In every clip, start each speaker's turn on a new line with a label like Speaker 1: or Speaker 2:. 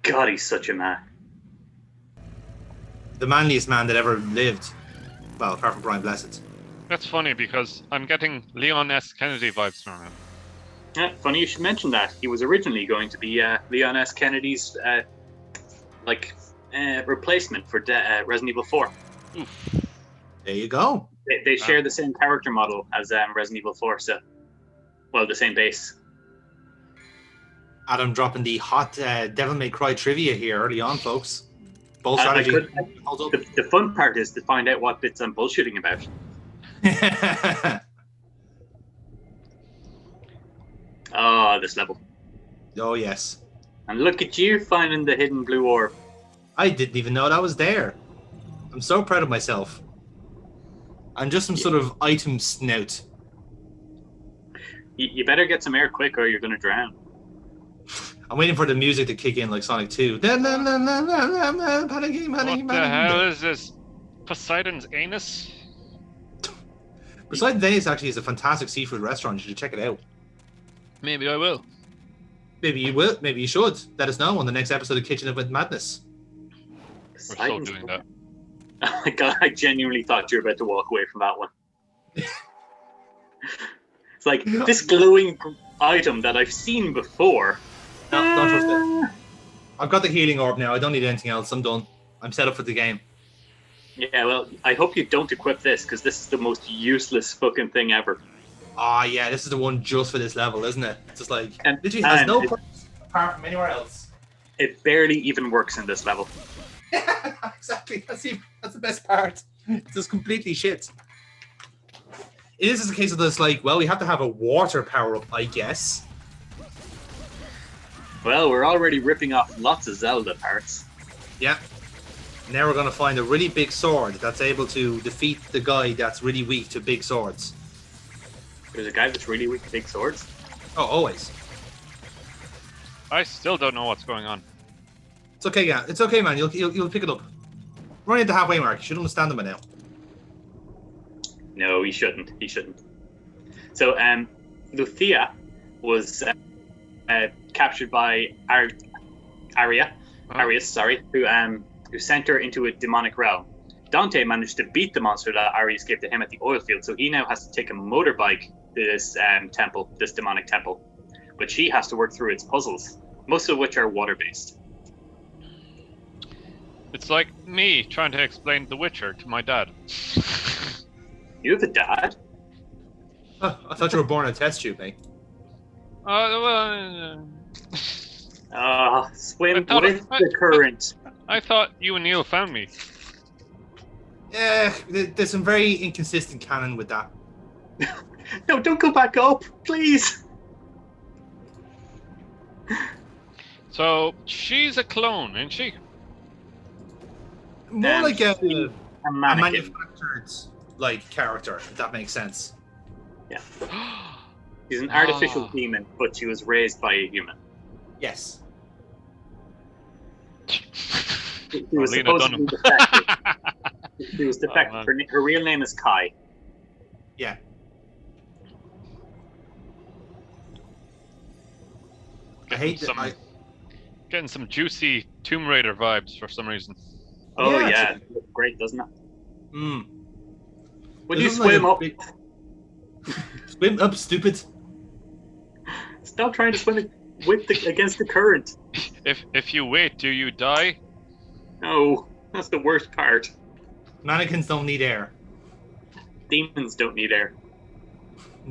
Speaker 1: God, he's such a man.
Speaker 2: The manliest man that ever lived. Well, apart from Brian Blessed.
Speaker 3: That's funny because I'm getting Leon S. Kennedy vibes from him.
Speaker 1: Yeah, funny you should mention that. He was originally going to be Leon S. Kennedy's replacement for Resident Evil 4.
Speaker 3: Oof.
Speaker 2: There you go.
Speaker 1: They share the same character model as Resident Evil 4, so the same base.
Speaker 2: Adam dropping the hot Devil May Cry trivia here early on, folks. Bold strategy.
Speaker 1: The fun part is to find out what bits I'm bullshitting about. Oh, this level.
Speaker 2: Oh, yes.
Speaker 1: And look at you finding the hidden blue orb.
Speaker 2: I didn't even know that was there. I'm so proud of myself. I'm just some sort of item snout.
Speaker 1: You better get some air quick or you're going to drown.
Speaker 2: I'm waiting for the music to kick in like Sonic 2.
Speaker 3: What the hell is this? Poseidon's anus?
Speaker 2: Poseidon's anus actually is a fantastic seafood restaurant. You should check it out.
Speaker 3: Maybe I will.
Speaker 2: Maybe you will. Maybe you should. Let us know on the next episode of Kitchen of Madness.
Speaker 3: We're still doing that.
Speaker 1: Oh my god, I genuinely thought you were about to walk away from that one. It's like this glowing item that I've seen before.
Speaker 2: No, don't trust it. I've got the healing orb now. I don't need anything else. I'm done. I'm set up for the game.
Speaker 1: Yeah, well, I hope you don't equip this, because this is the most useless fucking thing ever.
Speaker 2: Ah, yeah, this is the one just for this level, isn't it? It's just like, literally has no purpose apart from anywhere else.
Speaker 1: It barely even works in this level.
Speaker 2: Yeah, exactly. That's the best part. It's just completely shit. It is a case of this, like, well, we have to have a water power-up, I guess.
Speaker 1: Well, we're already ripping off lots of Zelda parts.
Speaker 2: Yeah. Now we're going to find a really big sword that's able to defeat the guy that's really weak to big swords.
Speaker 1: There's a guy that's really weak to big swords?
Speaker 2: Oh, always.
Speaker 3: I still don't know what's going on.
Speaker 2: It's okay, yeah. It's okay, man. You'll pick it up. We're only at the halfway mark. You should understand them by now.
Speaker 1: No, he shouldn't. He shouldn't. So, Luthia was captured by Arius, who sent her into a demonic realm. Dante managed to beat the monster that Arius gave to him at the oil field, so he now has to take a motorbike to this temple, this demonic temple. But she has to work through its puzzles, most of which are water-based.
Speaker 3: It's like me trying to explain The Witcher to my dad.
Speaker 1: You have a dad?
Speaker 2: Oh, I thought you were born in a test tube, mate.
Speaker 1: Swim with the current.
Speaker 3: I thought you and Neil found me.
Speaker 2: Yeah, there's some very inconsistent canon with that.
Speaker 1: No, don't go back up, please.
Speaker 3: So she's a clone, isn't she?
Speaker 2: More like a
Speaker 1: mannequin.
Speaker 2: manufactured like character, if that makes sense.
Speaker 1: Yeah. She's an artificial demon, but she was raised by a human.
Speaker 2: Yes.
Speaker 1: She was supposedly defective. She was defective. Her real name is Kai.
Speaker 2: Yeah.
Speaker 3: Getting some juicy Tomb Raider vibes for some reason.
Speaker 1: Oh yeah, great, doesn't it?
Speaker 2: Mm.
Speaker 1: Would you swim up?
Speaker 2: Swim up, stupid.
Speaker 1: Stop trying to swim against the current.
Speaker 3: If you wait, do you die?
Speaker 1: No, that's the worst part.
Speaker 2: Mannequins don't need air.
Speaker 1: Demons don't need air.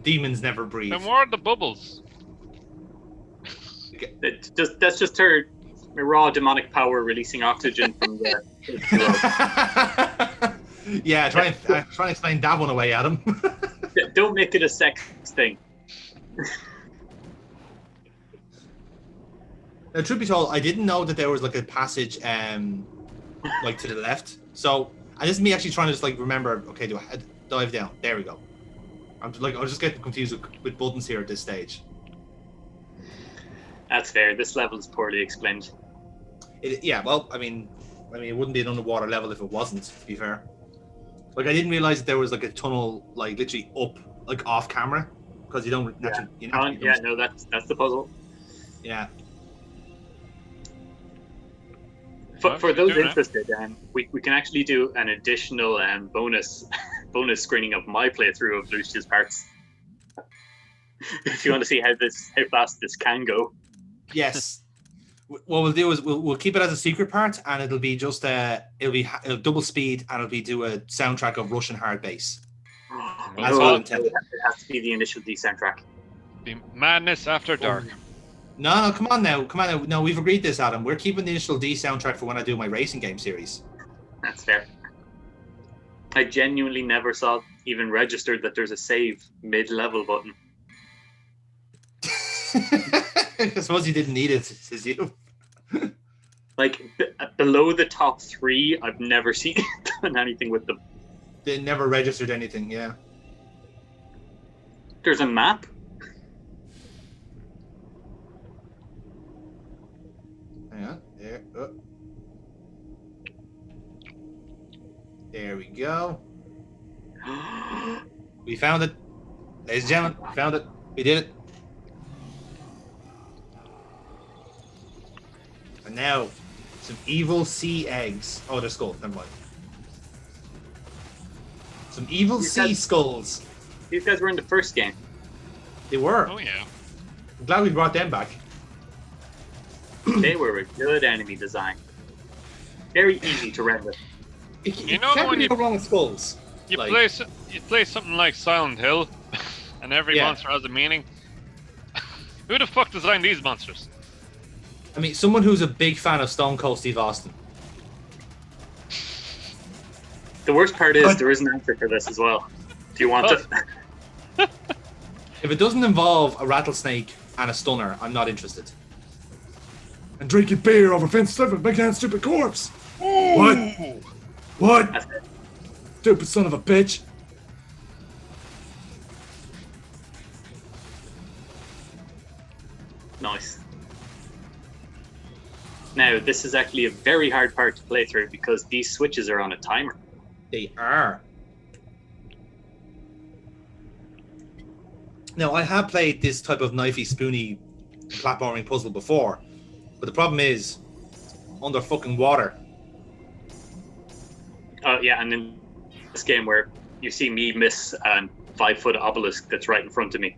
Speaker 2: Demons never breathe.
Speaker 3: Then what are the bubbles?
Speaker 1: That's just her raw demonic power releasing oxygen from the.
Speaker 2: Yeah, try and explain that one away, Adam.
Speaker 1: Don't make it a sex thing.
Speaker 2: Now, truth be told, I didn't know that there was like a passage, like to the left. So, and this is me actually trying to just like remember. Okay, do I dive down? There we go. I was just getting confused with buttons here at this stage.
Speaker 1: That's fair. This level is poorly explained.
Speaker 2: Yeah, well, I mean, it wouldn't be an underwater level if it wasn't. To be fair, like I didn't realize that there was like a tunnel, like literally up, like off camera, because you don't.
Speaker 1: No, that's the puzzle.
Speaker 2: Yeah.
Speaker 1: For those interested, we can actually do an additional bonus screening of my playthrough of Lucia's parts. If you want to see how fast this can go.
Speaker 2: Yes. What we'll do is we'll keep it as a secret part, and it'll be just it'll double speed, and it'll do a soundtrack of Russian hard bass. That's all intended.
Speaker 1: It has to be the initial D soundtrack.
Speaker 3: The madness after dark.
Speaker 2: No, come on now. No, we've agreed this, Adam. We're keeping the initial D soundtrack for when I do my racing game series.
Speaker 1: That's fair. I genuinely never saw even registered that there's a save mid-level button.
Speaker 2: I suppose you didn't need it, says you.
Speaker 1: Like, below the top 3, I've never seen done anything with them.
Speaker 2: They never registered anything, yeah.
Speaker 1: There's a map.
Speaker 2: Hang on, there. Oh. There we go. We found it. Ladies and gentlemen, we found it. We did it. And now, some evil sea eggs. Oh, they're skulls. Never mind. Some evil sea skulls.
Speaker 1: These guys were in the first game.
Speaker 2: They were.
Speaker 3: Oh, yeah.
Speaker 2: I'm glad we brought them back.
Speaker 1: They were a good enemy design. Very easy to render.
Speaker 3: You know
Speaker 2: can't
Speaker 3: when
Speaker 2: really
Speaker 3: you
Speaker 2: go wrong with skulls.
Speaker 3: You
Speaker 2: Like-
Speaker 3: play something like Silent Hill, and every
Speaker 2: Yeah.
Speaker 3: monster has a meaning. Who the fuck designed these monsters?
Speaker 2: I mean, someone who's a big fan of Stone Cold Steve Austin.
Speaker 1: The worst part is there is an answer for this as well. Do you want it?
Speaker 2: If it doesn't involve a rattlesnake and a stunner, I'm not interested. And drinking beer over Vince Stupid, big damn stupid corpse. What? What?
Speaker 1: That's it.
Speaker 2: Stupid son of a bitch.
Speaker 1: Nice. Now, this is actually a very hard part to play through because these switches are on a timer.
Speaker 2: They are. Now, I have played this type of knifey, spoony platforming puzzle before, but the problem is, under fucking water.
Speaker 1: Yeah, and in this game where you see me miss a 5-foot obelisk that's right in front of me.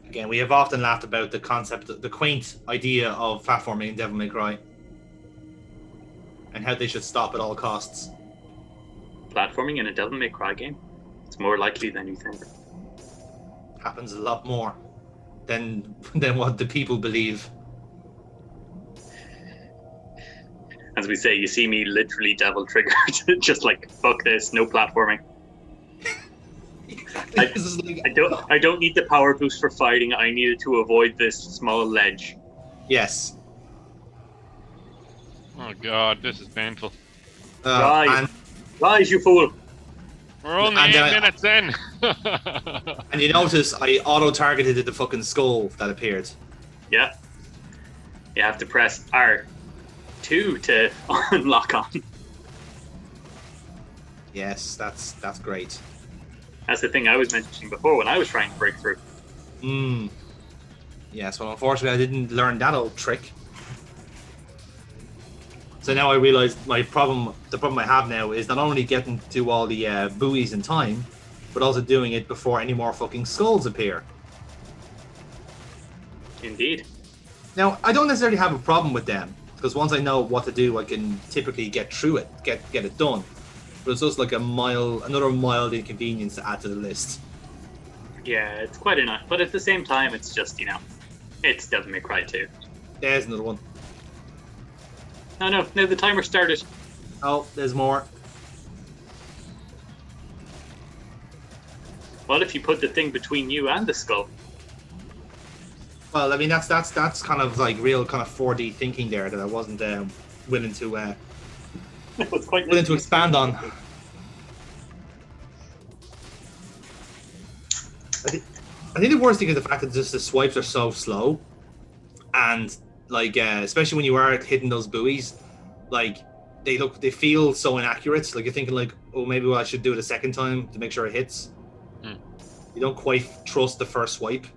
Speaker 2: Again, we have often laughed about the concept, the quaint idea of platforming in Devil May Cry, and how they should stop at all costs.
Speaker 1: Platforming in a Devil May Cry game? It's more likely than you think.
Speaker 2: Happens a lot more than what the people believe.
Speaker 1: As we say, you see me literally devil triggered, just like, fuck this, no platforming. I don't need the power boost for fighting. I needed to avoid this small ledge.
Speaker 2: Yes.
Speaker 3: Oh god, this is painful.
Speaker 1: Rise, you fool!
Speaker 3: We're only 8 minutes in.
Speaker 2: And you notice I auto-targeted the fucking skull that appeared.
Speaker 1: Yeah. You have to press R2 to unlock on.
Speaker 2: Yes, that's great.
Speaker 1: That's the thing I was mentioning before when I was trying to break through.
Speaker 2: Yes, well, unfortunately, I didn't learn that old trick. So now I realise the problem I have now is not only getting to all the buoys in time, but also doing it before any more fucking skulls appear.
Speaker 1: Indeed.
Speaker 2: Now, I don't necessarily have a problem with them, because once I know what to do, I can typically get through it, get it done. But it's just like another mild inconvenience to add to the list.
Speaker 1: Yeah, it's quite enough. But at the same time, it's just, it's Devil May Cry 2.
Speaker 2: There's another one.
Speaker 1: No, now the timer started.
Speaker 2: Oh, there's more.
Speaker 1: What if you put the thing between you and the skull?
Speaker 2: Well, I mean, that's kind of like real kind of 4D thinking there that I wasn't willing to expand on. I think the worst thing is the fact that just the swipes are so slow, and like especially when you are hitting those buoys, like they feel so inaccurate. Like you're thinking like, oh, maybe I should do it a second time to make sure it hits. You don't quite trust the first swipe.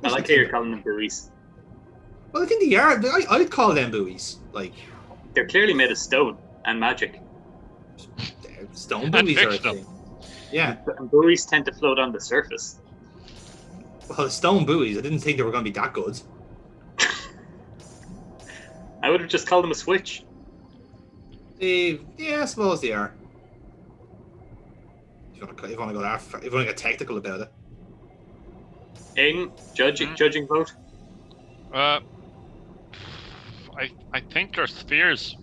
Speaker 1: I like how you're calling them buoys.
Speaker 2: Well, I think they are. I'd call them buoys. Like,
Speaker 1: They're clearly made of stone and magic.
Speaker 2: stone
Speaker 3: And
Speaker 2: buoys are a
Speaker 3: fictional.
Speaker 2: thing. Yeah.
Speaker 1: And buoys tend to float on the surface.
Speaker 2: Well, stone buoys, I didn't think they were going to be that good.
Speaker 1: I would have just called them a switch.
Speaker 2: Yeah, I suppose they are. If you want to go that, if you want to get technical about it.
Speaker 1: Aiden, judging vote.
Speaker 3: I think they're spheres.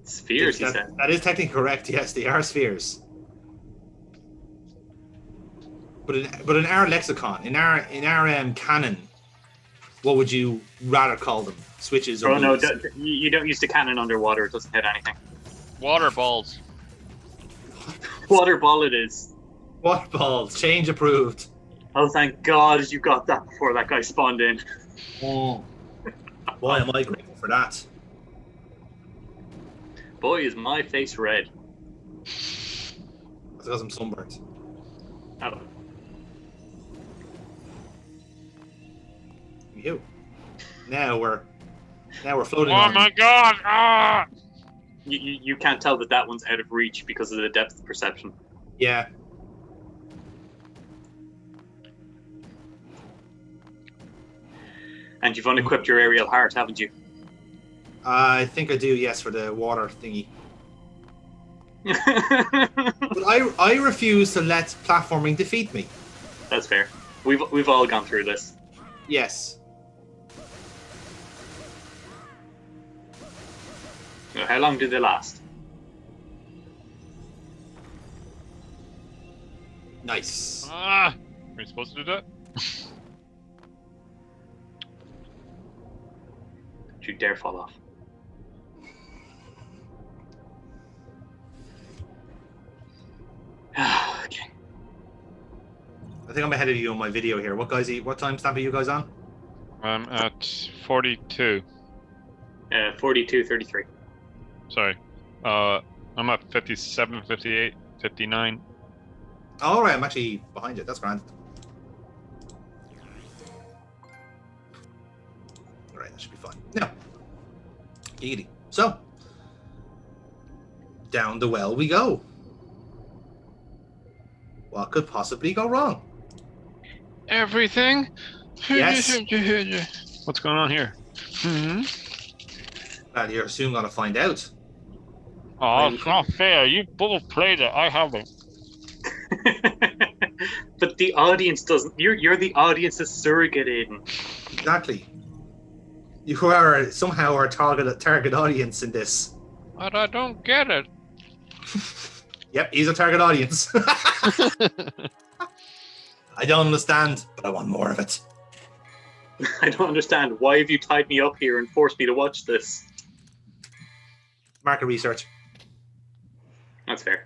Speaker 1: Spheres, he said.
Speaker 2: That is technically correct. Yes, they are spheres. But in our lexicon, in our canon, what would you rather call them? Switches or
Speaker 1: Oh no,
Speaker 2: buoys?
Speaker 1: you don't use the cannon underwater. It doesn't hit anything.
Speaker 3: Water balls.
Speaker 1: Water ball it is.
Speaker 2: Water balls, change approved.
Speaker 1: Oh, thank God you got that before that guy spawned in.
Speaker 2: Oh, boy, am I grateful for that.
Speaker 1: Boy, is my face red.
Speaker 2: That's because I'm sunburnt.
Speaker 1: Oh.
Speaker 2: You. Now we're floating
Speaker 3: Oh
Speaker 2: on.
Speaker 3: my God! Ah!
Speaker 1: You can't tell that one's out of reach because of the depth of perception.
Speaker 2: Yeah.
Speaker 1: And you've unequipped your aerial heart, haven't you?
Speaker 2: I think I do. Yes, for the water thingy. But I refuse to let platforming defeat me.
Speaker 1: That's fair. We've all gone through this.
Speaker 2: Yes.
Speaker 1: How long did they last?
Speaker 2: Nice.
Speaker 3: Ah! Are we supposed to do that?
Speaker 1: Don't you dare fall off. Okay.
Speaker 2: I think I'm ahead of you on my video here. What time stamp are you guys on?
Speaker 3: I'm at 42.
Speaker 1: 42:33.
Speaker 3: Sorry. I'm at 57, 58, 59.
Speaker 2: All right, I'm actually behind you. That's grand. All right, that should be fine. No. Easy. So, down the well we go. What could possibly go wrong?
Speaker 3: Everything?
Speaker 2: Yes.
Speaker 3: What's going on here? Hmm?
Speaker 2: Well, you're soon going to find out.
Speaker 3: Oh, it's not fair. You both played it. I haven't.
Speaker 1: But the audience doesn't. You're the audience's surrogate, Aiden.
Speaker 2: Exactly. You are somehow our target audience in this.
Speaker 3: But I don't get it.
Speaker 2: Yep, he's a target audience. I don't understand, but I want more of it.
Speaker 1: I don't understand. Why have you tied me up here and forced me to watch this?
Speaker 2: Market research.
Speaker 1: That's fair.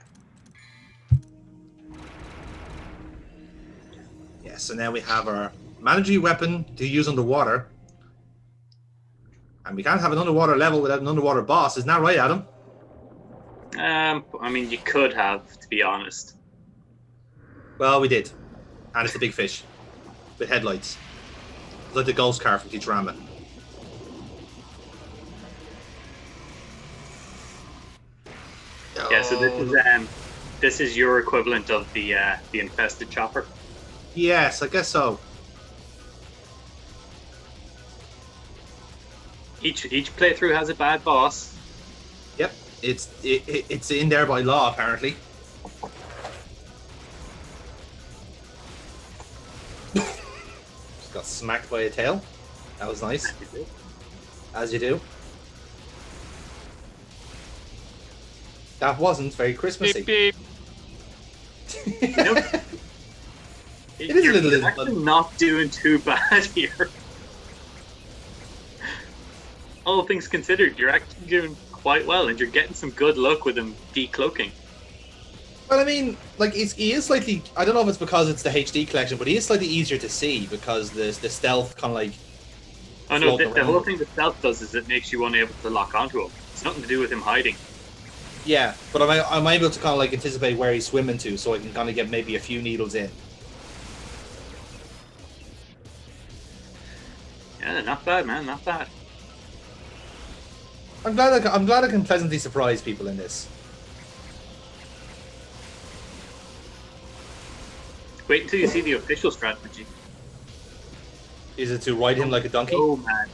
Speaker 2: Yes, so now we have our mandatory weapon to use underwater. And we can't have an underwater level without an underwater boss. Isn't that right, Adam?
Speaker 1: I mean, you could have, to be honest.
Speaker 2: Well, we did. And it's a big fish. With headlights. It's like the ghost car from Futurama.
Speaker 1: Yeah, so this is your equivalent of the infested chopper.
Speaker 2: Yes, I guess so.
Speaker 1: Each playthrough has a bad boss.
Speaker 2: Yep, it's in there by law, apparently. Just got smacked by a tail. That was nice. As you do. That wasn't very Christmassy.
Speaker 3: Beep, beep.
Speaker 1: Nope.
Speaker 2: It is a little
Speaker 1: You're actually not doing too bad here. All things considered, you're actually doing quite well, and you're getting some good luck with him decloaking.
Speaker 2: Well, I mean, like he is slightly. I don't know if it's because it's the HD collection, but he is slightly easier to see because the stealth kind of like.
Speaker 1: Oh no, the
Speaker 2: float
Speaker 1: whole
Speaker 2: around.
Speaker 1: thing that stealth does is it makes you unable to lock onto him. It's nothing to do with him hiding.
Speaker 2: Yeah, but I'm able to kind of like anticipate where he's swimming to, so I can kind of get maybe a few needles in.
Speaker 1: Yeah, Yeah, not bad, man. Not bad.
Speaker 2: I'm glad I can pleasantly surprise people in this.
Speaker 1: Wait until you see the official strategy.
Speaker 2: Is it to ride him like a donkey?
Speaker 1: Oh man.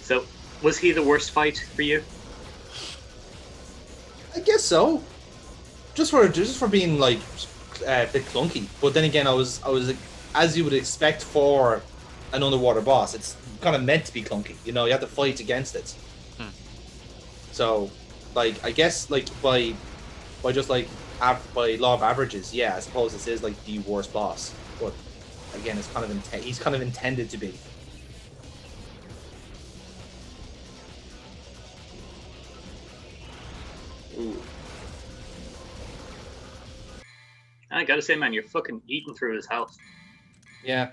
Speaker 1: So, was he the worst fight for you?
Speaker 2: I guess so. Just for being like a bit clunky. But then again, I was as you would expect for an underwater boss. It's kind of meant to be clunky. You know, you have to fight against it. So, like, I guess like by just like by law of averages, yeah, I suppose this is like the worst boss. But again, it's kind of he's kind of intended to be. Ooh.
Speaker 1: I gotta say, man, you're fucking eating through his health.
Speaker 2: Yeah.